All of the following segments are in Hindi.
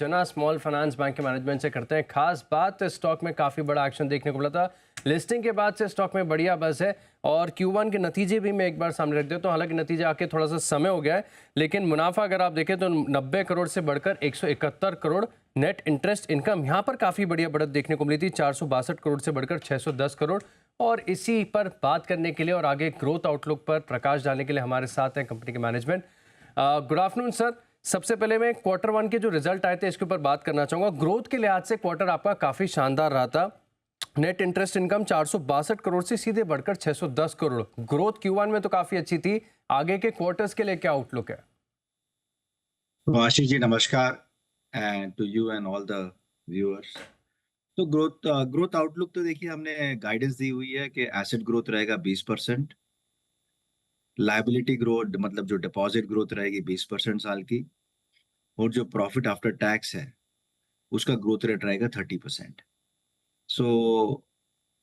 जना स्मॉल फाइनेंस बैंक के मैनेजमेंट से करते हैं। खास बात, स्टॉक में काफ़ी बड़ा एक्शन देखने को मिला था। लिस्टिंग के बाद से स्टॉक में बढ़िया बज़ है और Q1 के नतीजे भी मैं एक बार सामने रख देता हूँ। हालांकि नतीजे आके थोड़ा सा समय हो गया है, लेकिन मुनाफा अगर आप देखें तो 90 करोड़ से बढ़कर 171 करोड़। नेट इंटरेस्ट इनकम यहाँ पर काफ़ी बढ़िया बढ़त देखने को मिली थी, 462 करोड़ से बढ़कर 610 करोड़। और इसी पर बात करने के लिए और आगे ग्रोथ आउटलुक पर प्रकाश डालने के लिए हमारे साथ हैं कंपनी के मैनेजमेंट। Good afternoon sir. सबसे पहले मैं Q1 के जो रिजल्ट आए थे इसके ऊपर बात करना चाहूंगा। ग्रोथ के लिहाज से क्वार्टर आपका काफी शानदार रहा था। नेट इंटरेस्ट इनकम 462 करोड़ से सीधे बढ़कर 610 करोड़। ग्रोथ Q1 में तो काफी अच्छी थी। आगे के क्वार्टर्स के लिए क्या आउटलुक है? तो आशीष जी नमस्कार and to you and all the viewers. तो ग्रोथ आउटलुक तो देखिए हमने गाइडेंस दी हुई है कि एसेट ग्रोथ रहेगा 20%, लायबिलिटी ग्रोथ मतलब जो डिपॉजिट ग्रोथ रहेगी 20% साल की, और जो प्रॉफिट आफ्टर टैक्स है उसका ग्रोथ रेट रहेगा 30%। सो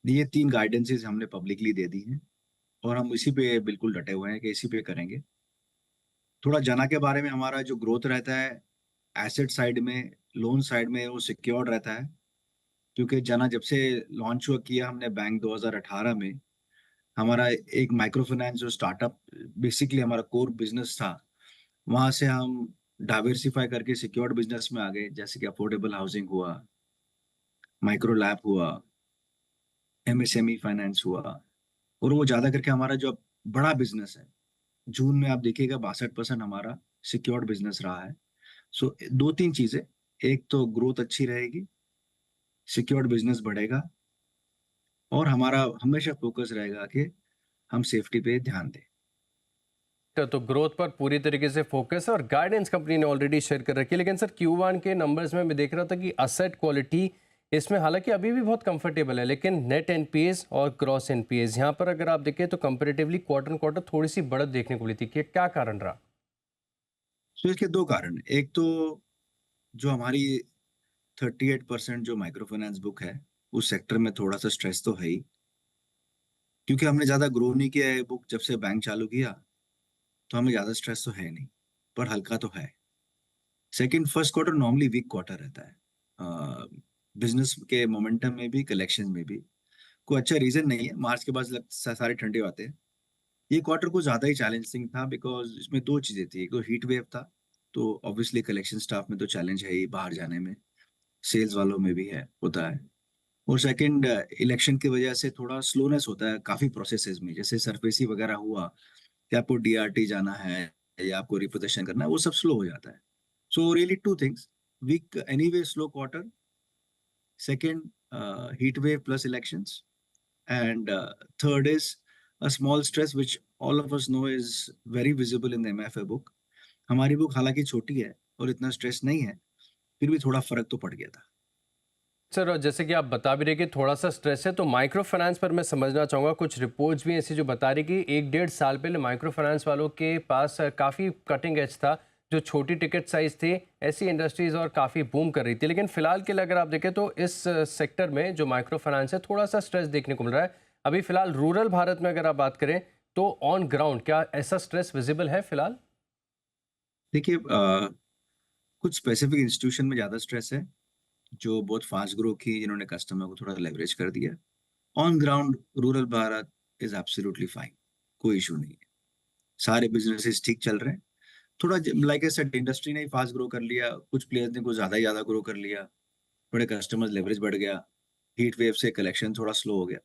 ये तीन गाइडेंसेस हमने पब्लिकली दे दी हैं और हम इसी पे बिल्कुल डटे हुए हैं कि इसी पे करेंगे। थोड़ा जना के बारे में, हमारा जो ग्रोथ रहता है एसेट साइड में, लोन साइड में वो सिक्योर्ड रहता है, क्योंकि जना जब से लॉन्च हुआ किया हमने बैंक 2018 में, हमारा एक माइक्रो फाइनेंस जो स्टार्टअप बेसिकली हमारा कोर बिजनेस था, वहां से हम डाइवर्सिफाई करके सिक्योर्ड बिजनेस में आ गए, जैसे कि अफोर्डेबल हाउसिंग हुआ, माइक्रो लैब हुआ, एमएसएमई फाइनेंस हुआ। और वो ज्यादा करके हमारा जो बड़ा बिजनेस है, जून में आप देखिएगा 62% हमारा सिक्योर्ड बिजनेस रहा है। सो दो तीन चीजें, एक तो ग्रोथ अच्छी रहेगी, सिक्योर्ड बिजनेस बढ़ेगा, और हमारा हमेशा फोकस रहेगा कि हम सेफ्टी पे ध्यान दें। तो ग्रोथ पर पूरी तरीके से फोकस है और गाइडेंस कंपनी ने ऑलरेडी शेयर कर रखी है। लेकिन सर Q1 के नंबर्स में मैं देख रहा था कि असेट क्वालिटी इसमें हालांकि अभी भी बहुत कंफर्टेबल है, लेकिन नेट एनपीएस और क्रॉस एनपीएस यहाँ पर अगर आप देखें तो कंपेरेटिवली क्वार्टर थोड़ी सी बढ़त देखने को मिली थी। क्या कारण रहा? तो इसके दो कारण हैं। एक तो जो हमारी 38% जो माइक्रो फाइनेंस बुक है, उस सेक्टर में थोड़ा सा स्ट्रेस तो है ही, क्योंकि हमने ज्यादा ग्रो नहीं किया है बुक जब से बैंक चालू किया, तो हमें ज्यादा स्ट्रेस तो है नहीं, पर हल्का तो है। Second, first quarter normally weak quarter रहता है, बिजनेस के मोमेंटम में भी, कलेक्शन में भी। कोई अच्छा रीजन नहीं है, मार्च के बाद सारे ठंडे आते हैं। ये क्वार्टर कुछ ज्यादा ही चैलेंजिंग था, बिकॉज इसमें दो चीजें थी। एक तो हीट वेव था, तो ऑब्वियसली कलेक्शन स्टाफ में तो चैलेंज है ही बाहर जाने में, सेल्स वालों में भी है, होता है। और सेकंड, इलेक्शन की वजह से थोड़ा स्लोनेस होता है काफी प्रोसेसेस में, जैसे सरफेसी वगैरह हुआ कि आपको डीआरटी जाना है या आपको रिपोजिशन करना है, वो सब स्लो हो जाता है। So really two things, weak anyway, slow quarter, second heat wave plus elections, and third is a small stress which all of us know is very visible in the MFA book. हमारी बुक हालांकि छोटी है और इतना स्ट्रेस नहीं है, फिर भी थोड़ा फर्क तो पड़ गया था। सर, और जैसे कि आप बता भी रहे कि थोड़ा सा स्ट्रेस है, तो माइक्रो फाइनेंस पर मैं समझना चाहूँगा। कुछ रिपोर्ट्स भी ऐसी जो बता रही कि 1-1.5 साल पहले माइक्रो फाइनेंस वालों के पास काफ़ी कटिंग एज था, जो छोटी टिकट साइज थी, ऐसी इंडस्ट्रीज और काफ़ी बूम कर रही थी। लेकिन फिलहाल के लिए अगर आप देखें तो इस सेक्टर में जो माइक्रो फाइनेंस है थोड़ा सा स्ट्रेस देखने को मिल रहा है। अभी फिलहाल रूरल भारत में अगर आप बात करें तो ऑन ग्राउंड क्या ऐसा स्ट्रेस विजिबल है फिलहाल? देखिए, कुछ स्पेसिफिक इंस्टीट्यूशन में ज्यादा स्ट्रेस है, जो बहुत फास्ट ग्रो की, जिन्होंने कस्टमर को थोड़ा लेवरेज कर दिया। On ground rural Bharat is absolutely fine, कोई इशू नहीं है, सारे बिजनेसेस ठीक चल रहे हैं। थोड़ा लाइक आई सेड, इंडस्ट्री ने फास्ट ग्रो कर लिया, कुछ प्लेयर्स ने कुछ ज्यादा ही ज्यादा ग्रो कर लिया, बड़े कस्टमर्स लेवरेज बढ़ गया, हीट वेव से कलेक्शन थोड़ा स्लो हो गया।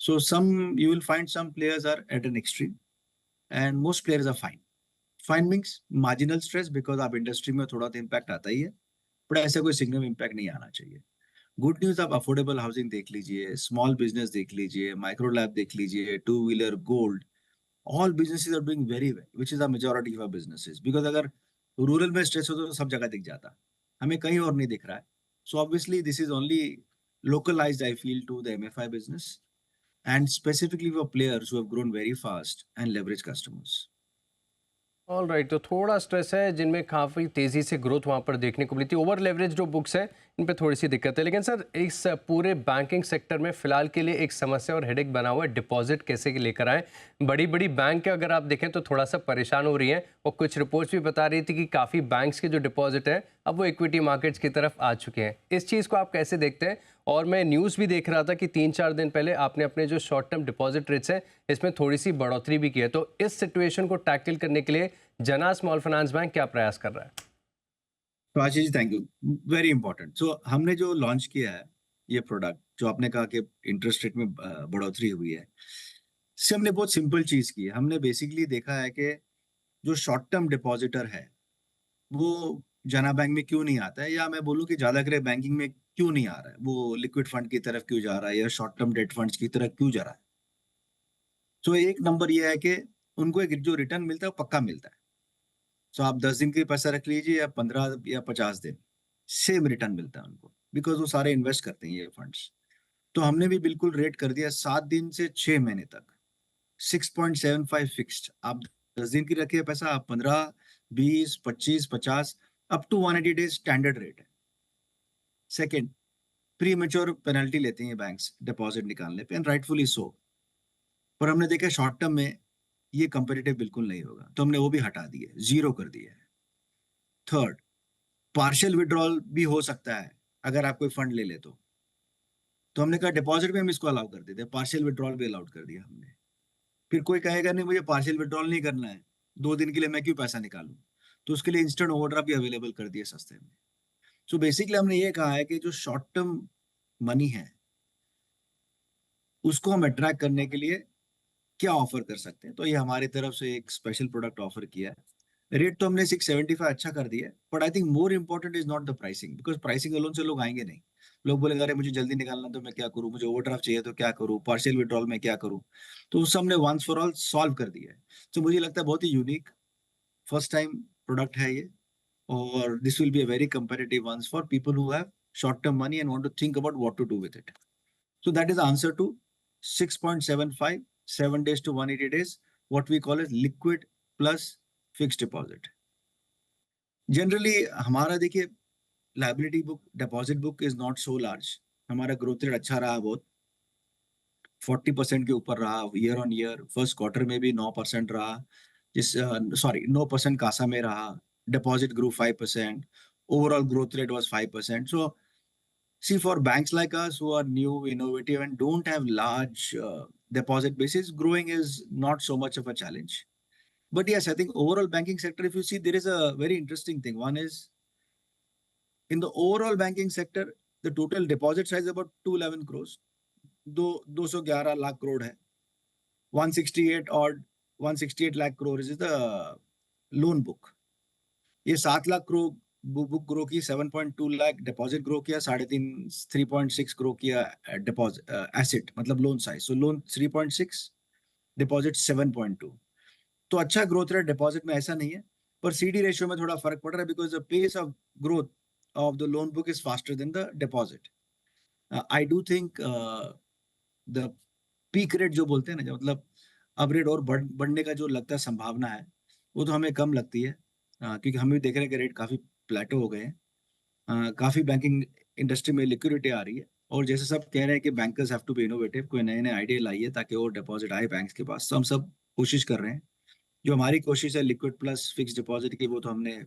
So some, you will find some players are at an extreme end most players are fine. Fine means marginal stress, because आप इंडस्ट्री में थोड़ा तो इम्पैक्ट आता ही है, बट ऐसा कोई सिग्निफिकेंट इम्पैक्ट नहीं आना चाहिए। गुड न्यूज, आप अफोर्डेबल हाउसिंग देख लीजिए, स्मॉल बिजनेस देख लीजिए, माइक्रो लैब देख लीजिए, two wheeler, gold, all businesses are doing very well, which is the majority of our businesses. Because अगर रूरल में स्ट्रेस हो तो सब जगह दिख जाता, हमें कहीं और नहीं दिख रहा है। So obviously this is only localized, I feel, to the MFI business, and specifically for players who have grown very fast and leverage customers. All right, तो थोड़ा स्ट्रेस है जिनमें काफ़ी तेज़ी से ग्रोथ वहाँ पर देखने को मिली थी। ओवर लेवरेज जो बुक्स है इन पे थोड़ी सी दिक्कत है। लेकिन सर इस पूरे बैंकिंग सेक्टर में फ़िलहाल के लिए एक समस्या और हेडेक बना हुआ है, डिपॉजिट कैसे लेकर आएँ। बड़ी बड़ी बैंक अगर आप देखें तो थोड़ा सा परेशान हो रही हैं, और कुछ रिपोर्ट्स भी बता रही थी कि काफ़ी बैंक्स के जो डिपॉजिट है अब वो इक्विटी मार्केट्स की तरफ आ चुके हैं। इस चीज़ को आप कैसे देखते हैं? और मैं न्यूज़ भी देख रहा था कि 3-4 दिन पहले आपने अपने जो शॉर्ट टर्म डिपॉजिट रेट्स हैं इसमें थोड़ी सी बढ़ोतरी भी की है। तो इस सिचुएशन को टैकल करने के लिए जना स्मॉल फाइनेंस बैंक क्या प्रयास कर रहा है? तो Ashish ji, thank you. Very important. So हमने जो लॉन्च किया है ये प्रोडक्ट, जो आपने कहा कि इंटरेस्ट रेट में बढ़ोतरी हुई है, इससे हमने बहुत सिंपल चीज की है। हमने बेसिकली देखा है कि जो शॉर्ट टर्म डिपॉजिटर है वो जना बैंक में क्यों नहीं आता है, या मैं बोलूँ कि ज्यादा करे बैंकिंग में क्यों नहीं आ रहा है, वो लिक्विड फंड की तरफ क्यों जा रहा है या शॉर्ट टर्म डेट फंड्स की तरफ क्यों जा रहा है। तो एक नंबर ये है कि उनको एक जो रिटर्न मिलता है वो पक्का मिलता है। सो आप 10 दिन के पैसा रख लीजिए या 15 या 50 दिन, सेम रिटर्न मिलता है उनको, बिकॉज वो सारे इन्वेस्ट करते हैं ये फंड्स। तो हमने भी बिल्कुल रेट कर दिया 7 दिन से 6 महीने तक, 6.75 फिक्स्ड। आप 10 दिन की रखिए पैसा, आप 15, 20, 25, 50 up to 180 days standard rate है। सेकेंड, प्री मेच्योर पेनल्टी लेते हैं बैंक्स डिपॉजिट निकालने पे, एंड राइटफुली सो। पर हमने देखा शॉर्ट टर्म में ये कंपेरेटिव बिल्कुल नहीं होगा, तो हमने वो भी हटा दिए, जीरो कर दिया है। थर्ड, पार्शियल विड्रॉल भी हो सकता है अगर आप कोई फंड ले ले तो हमने कहा डिपॉजिट में हम इसको अलाउ कर देते हैं, पार्शियल विड्रॉल भी अलाउड कर दिया हमने। फिर कोई कहेगा नहीं मुझे पार्शियल विड्रॉल नहीं करना है, 2 दिन के लिए मैं क्यों पैसा निकालूं, तो उसके लिए इंस्टेंट ओवरड्राफ्ट भी अवेलेबल कर दिए सस्ते में। सो बेसिकली हमने ये कहा है कि जो शॉर्ट टर्म मनी है उसको हम अट्रैक्ट करने के लिए क्या ऑफर कर सकते हैं, तो ये हमारी तरफ से एक स्पेशल प्रोडक्ट ऑफर किया है। रेट तो हमने 675 अच्छा कर दिया है, but I think more important is not the pricing, because pricing alone से लोग आएंगे नहीं। लोग बोलेंगे अरे मुझे जल्दी निकालना तो मैं क्या करूं, मुझे ओवरड्राफ्ट चाहिए तो क्या करूं, पार्शियल विड्रॉल में क्या करूं। तो उस हमने वंस फॉर ऑल सॉल्व कर दिया है। तो मुझे लगता है बहुत ही यूनिक फर्स्ट टाइम प्रोडक्ट है ये, और this will be a very comparative ones for people who have short term money and want to think about what to do with it. So that is the answer to 6.75, 7 days to 180 days, what we call as liquid plus fixed deposit. Generally, हमारा देखिए liability book, deposit book is not so large. हमारा ग्रोथ रेट अच्छा रहा, बहुत 40% के ऊपर रहा year on year. First quarter में भी 9% रहा, जिस 9% कासा में रहा। Deposit grow 5%, overall growth rate was 5%। So see, for banks like us who are new, innovative, and don't have large deposit bases, growing is not so much of a challenge. But yes, I think overall banking sector, if you see, there is a very interesting thing. One is in the overall banking sector, the total deposit size is about 211 crores. 211 lakh crore है. 168 or 168 lakh crore is the loan book. ये 7 लाख करोड़ बुक ग्रो की, 7.2 लाख डिपॉजिट ग्रो किया, 3.6 ग्रो किया डिपॉजिट एसेट मतलब लोन साइज। सो लोन 3.6, डिपॉजिट 7.2। तो अच्छा ग्रोथ रेट डिपॉजिट में ऐसा नहीं है, पर सीडी रेशियो में थोड़ा फर्क पड़ रहा है, because the pace of growth of the loan book is faster than the deposit. I do think the peak rate जो बोलते हैं ना, जो मतलब अब रेट और बढ़ने का जो लगता है संभावना है, वो तो हमें कम लगती है। क्योंकि हम भी देख रहे हैं कि रेट काफी प्लेटो हो गए हैं। काफी बैंकिंग इंडस्ट्री में लिक्विडिटी आ रही है, और जैसे सब कह रहे हैं कि bankers have to be innovative, कोई नए नए आइडिया लाइए ताकि और डिपॉजिट आए बैंक्स के पास। तो हम सब कोशिश कर रहे हैं। जो हमारी कोशिश है लिक्विड प्लस फिक्स डिपॉजिट की, वो तो हमने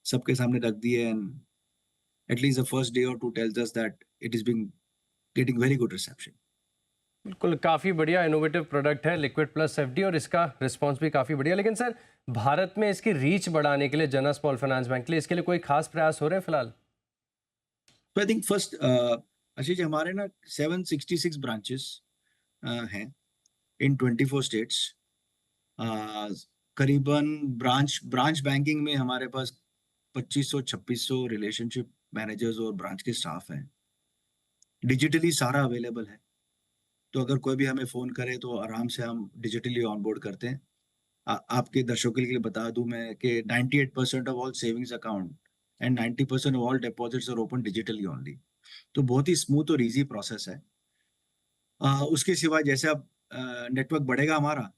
सबके सामने रख दी है, and at least the first day और two tells us that it is being getting very good reception. बिल्कुल, काफ़ी बढ़िया इनोवेटिव प्रोडक्ट है लिक्विड प्लस एफडी, और इसका रिस्पांस भी काफ़ी बढ़िया। लेकिन सर भारत में इसकी रीच बढ़ाने के लिए जना स्मॉल फाइनेंस बैंक के लिए इसके लिए कोई खास प्रयास हो रहे हैं फिलहाल? तो I think first Ashish ji, हमारे ना 766 ब्रांचेस हैं इन 24 स्टेट्स। करीबन ब्रांच ब्रांच बैंकिंग में हमारे पास 2500-2600 रिलेशनशिप मैनेजर्स और ब्रांच के स्टाफ हैं। डिजिटली सारा अवेलेबल है, तो अगर कोई भी हमें फोन करे तो आराम से हम डिजिटली ऑनबोर्ड करते हैं। आपके दर्शकों के लिए बता दूं मैं कि 98% of all savings account and 90% of all deposits are open digitally only. तो बहुत ही स्मूथ और इजी प्रोसेस है। उसके सिवा जैसे अब नेटवर्क बढ़ेगा हमारा,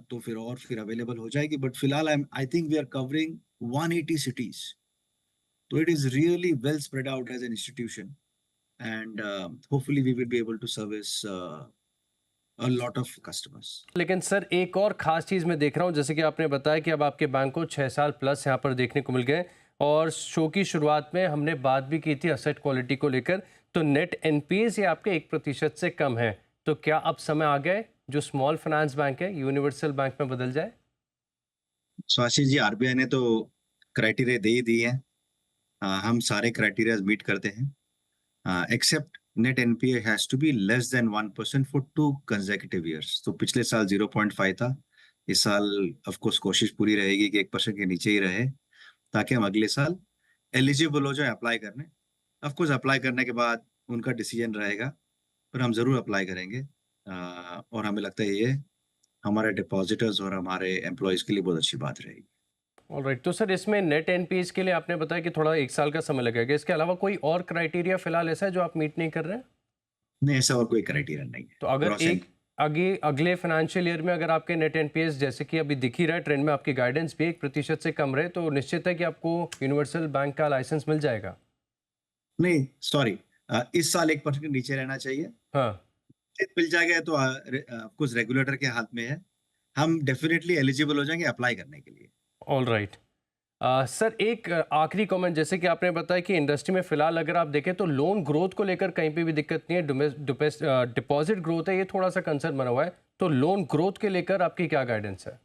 तो फिर अवेलेबल हो जाएगी, बट फिलहाल I think we are covering 180 cities, तो it is really well spread out as an institution, and hopefully we will be able to service a lot of customers. लेकिन सर एक और ख़ास चीज़ मैं देख रहा हूँ, जैसे कि आपने बताया कि अब आपके बैंक को 6 साल प्लस यहाँ पर देखने को मिल गए, और शो की शुरुआत में हमने बात भी की थी असेट क्वालिटी को लेकर, तो नेट एनपीएस ये आपके 1% से कम है, तो क्या अब समय आ गया है जो स्मॉल फाइनेंस बैंक है यूनिवर्सल बैंक में बदल जाए? So आशीष जी, आरबीआई ने तो क्राइटेरिया दे ही दिए हैं, हम सारे क्राइटेरिया मीट करते हैं, except net NPA has to be less than 1% for 2 consecutive years। तो पिछले साल 0.5 था, इस साल ऑफ कोर्स कोशिश पूरी रहेगी कि 1% के नीचे ही रहे, ताकि हम अगले साल एलिजिबल हो जाए अप्लाई करने। ऑफ कोर्स अप्लाई करने के बाद उनका डिसीजन रहेगा, पर हम जरूर अप्लाई करेंगे, और हमें लगता है ये हमारे डिपॉजिटर्स और हमारे एम्प्लॉयज के लिए बहुत अच्छी बात रहेगी। ऑलराइट, तो सर इसमें नेट एनपीएस के लिए आपने बताया कि थोड़ा 1 साल का समय लगेगा, इसके अलावा कोई और क्राइटेरिया फिलहाल ऐसा है जो आप मीट नहीं कर रहे हैं? नहीं, ऐसा और कोई क्राइटेरिया नहीं है। तो अगर ग्रॉस एक अगले फाइनेंशियल ईयर में अगर आपके नेट एनपीएस जैसे कि अभी दिख ही रहा है ट्रेंड में, आपकी गाइडेंस भी 1% से कम रहे, तो निश्चित है कि आपको यूनिवर्सल बैंक का लाइसेंस मिल जाएगा। नहीं, सॉरी, इस साल 1% के नीचे रहना चाहिए। हाँ, मिल जाएगा तो कुछ रेगुलेटर के हाथ में है, हम डेफिनेटली एलिजिबल हो जाएंगे अप्लाई करने के लिए। ऑलराइट। सर एक आखिरी कमेंट, जैसे कि आपने बताया कि इंडस्ट्री में फिलहाल अगर आप देखें तो लोन ग्रोथ को लेकर कहीं पे भी दिक्कत नहीं है, डिपॉजिट ग्रोथ है ये थोड़ा सा कंसर्न बना हुआ है, तो लोन ग्रोथ के लेकर आपकी क्या गाइडेंस है?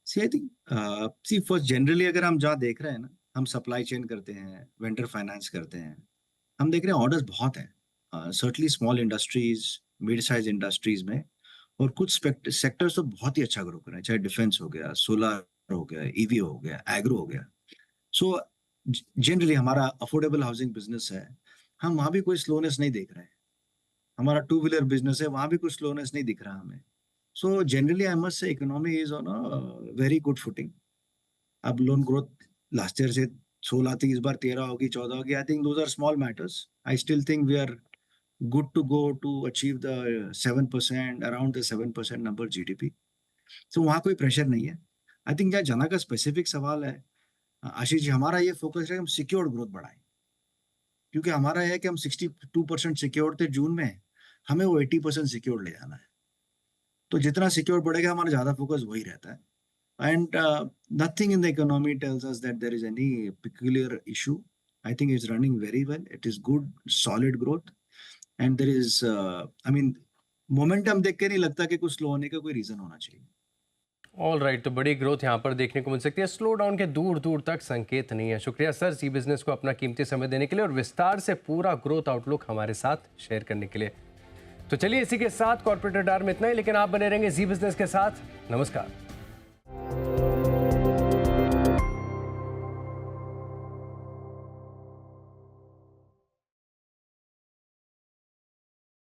सी आई थिंक फर्स्ट जनरली अगर हम जहाँ देख रहे हैं ना, हम सप्लाई चेन करते हैं, वेंडर फाइनेंस करते हैं, हम देख रहे हैं ऑर्डर्स बहुत हैं, certainly small industries, mid size industries में, और कुछ सेक्टर्स तो बहुत ही अच्छा ग्रो कर रहे हैं, चाहे डिफेंस हो गया, सोलर हो गया, ईवी हो गया, एग्रो हो गया। सो जनरली हमारा अफोर्डेबल हाउसिंग बिजनेस है, हम वहाँ भी कोई स्लोनेस नहीं देख रहे हैं। हमारा टू व्हीलर बिजनेस है, वहाँ भी कुछ स्लोनेस नहीं दिख रहा हमें। So generally I must say economy is on a very good footing. अब लोन ग्रोथ लास्ट ईयर से 16 थी, इस बार 13 होगी, 14 होगी। I think those are small matters. I still think we are good to go to achieve the 7%, around the 7% number GDP। तो वहाँ कोई प्रेशर नहीं है। आई थिंक यहाँ जना का स्पेसिफिक सवाल है, आशीष जी, हमारा ये फोकस है कि हम सिक्योर्ड ग्रोथ बढ़ाएं, क्योंकि हमारा है कि हम 62% सिक्योर्ड थे जून में, हमें वो 80% सिक्योर्ड ले जाना है। तो जितना सिक्योर बढ़ेगा हमारा ज्यादा फोकस वही रहता है। And nothing in the economy tells us that there is any peculiar issue। I think it's running very well, it is good solid growth, and there is I mean momentum देख के नहीं लगता कि कुछ स्लो होने का कोई रीजन होना चाहिए। ऑलराइट, तो बड़ी ग्रोथ यहाँ पर देखने को मिल सकती है, स्लो डाउन के दूर दूर तक संकेत नहीं है। शुक्रिया सर सी बिजनेस को अपना कीमती समय देने के लिए और विस्तार से पूरा ग्रोथ आउटलुक हमारे साथ शेयर करने के लिए। तो चलिए इसी के साथ कॉर्पोरेट रडार में इतना ही, लेकिन आप बने रहेंगे जी बिजनेस के साथ। नमस्कार।